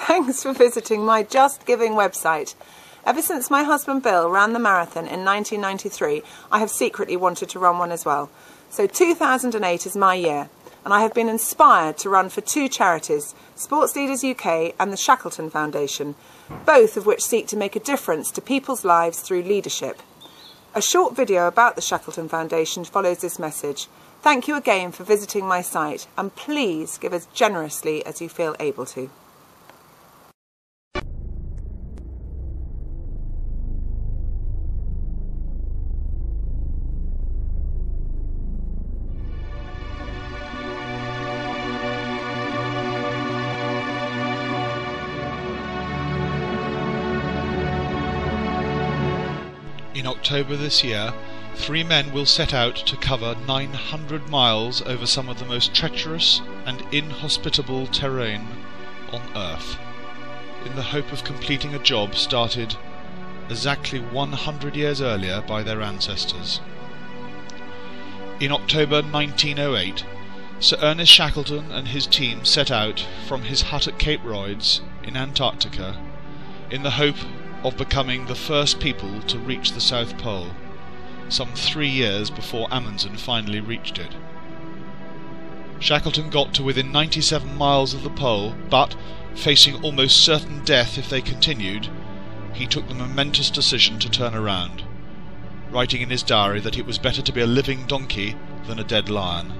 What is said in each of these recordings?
Thanks for visiting my Just Giving website. Ever since my husband Bill ran the marathon in 1993, I have secretly wanted to run one as well. So 2008 is my year, and I have been inspired to run for two charities, Sports Leaders UK and the Shackelton Foundation, both of which seek to make a difference to people's lives through leadership. A short video about the Shackelton Foundation follows this message. Thank you again for visiting my site, and please give as generously as you feel able to. In October this year, 3 men will set out to cover 900 miles over some of the most treacherous and inhospitable terrain on Earth, in the hope of completing a job started exactly 100 years earlier by their ancestors. In October 1908, Sir Ernest Shackleton and his team set out from his hut at Cape Royds in Antarctica in the hope of becoming the first people to reach the South Pole, some 3 years before Amundsen finally reached it. Shackleton got to within 97 miles of the pole, but, facing almost certain death if they continued, he took the momentous decision to turn around, writing in his diary that it was better to be a living donkey than a dead lion.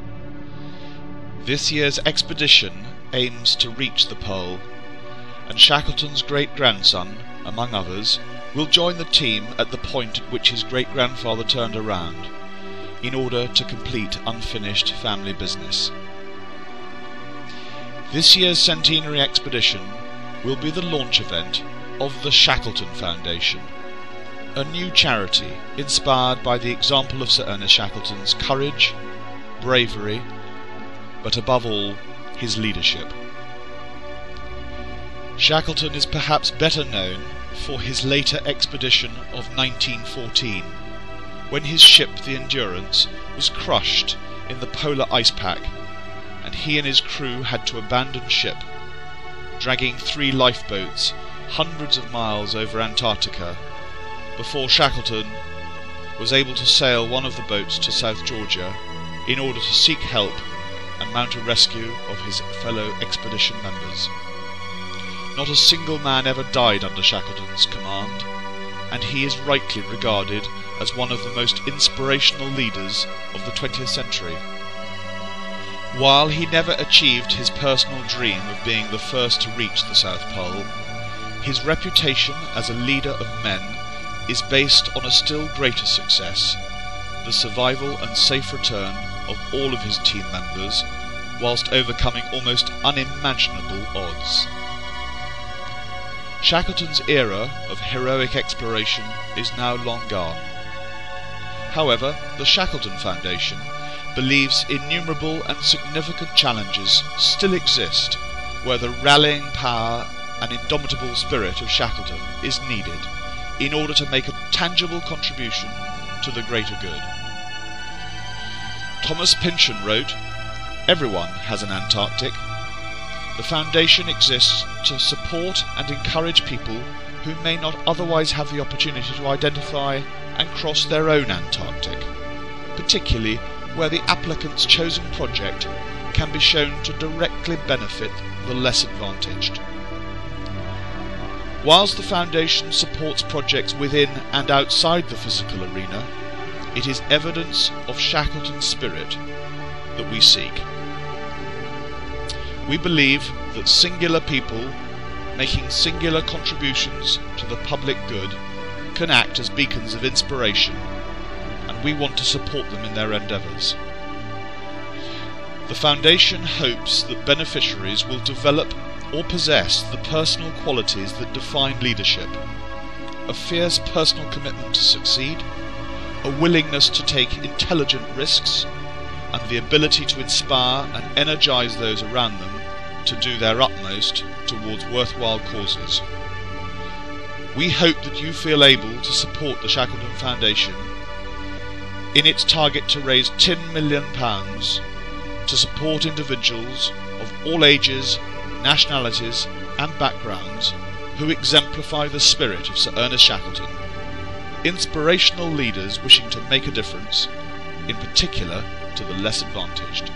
This year's expedition aims to reach the pole, and Shackleton's great-grandson, among others, will join the team at the point at which his great-grandfather turned around, in order to complete unfinished family business. This year's centenary expedition will be the launch event of the Shackelton Foundation, a new charity inspired by the example of Sir Ernest Shackleton's courage, bravery, but above all, his leadership. Shackleton is perhaps better known for his later expedition of 1914, when his ship, the Endurance, was crushed in the polar ice pack, and he and his crew had to abandon ship, dragging 3 lifeboats hundreds of miles over Antarctica, before Shackleton was able to sail one of the boats to South Georgia in order to seek help and mount a rescue of his fellow expedition members. Not a single man ever died under Shackleton's command, and he is rightly regarded as one of the most inspirational leaders of the 20th century. While he never achieved his personal dream of being the first to reach the South Pole, his reputation as a leader of men is based on a still greater success, the survival and safe return of all of his team members, whilst overcoming almost unimaginable odds. Shackleton's era of heroic exploration is now long gone. However, the Shackelton Foundation believes innumerable and significant challenges still exist where the rallying power and indomitable spirit of Shackleton is needed in order to make a tangible contribution to the greater good. Thomas Pynchon wrote, "Everyone has an Antarctic. The Foundation exists to support and encourage people who may not otherwise have the opportunity to identify and cross their own Antarctic, particularly where the applicant's chosen project can be shown to directly benefit the less advantaged." Whilst the Foundation supports projects within and outside the physical arena, it is evidence of Shackleton's spirit that we seek. We believe that singular people making singular contributions to the public good can act as beacons of inspiration, and we want to support them in their endeavours. The Foundation hopes that beneficiaries will develop or possess the personal qualities that define leadership: a fierce personal commitment to succeed, a willingness to take intelligent risks, and the ability to inspire and energise those around them to do their utmost towards worthwhile causes. We hope that you feel able to support the Shackelton Foundation in its target to raise £10 million to support individuals of all ages, nationalities and backgrounds who exemplify the spirit of Sir Ernest Shackleton, inspirational leaders wishing to make a difference, in particular to the less advantaged.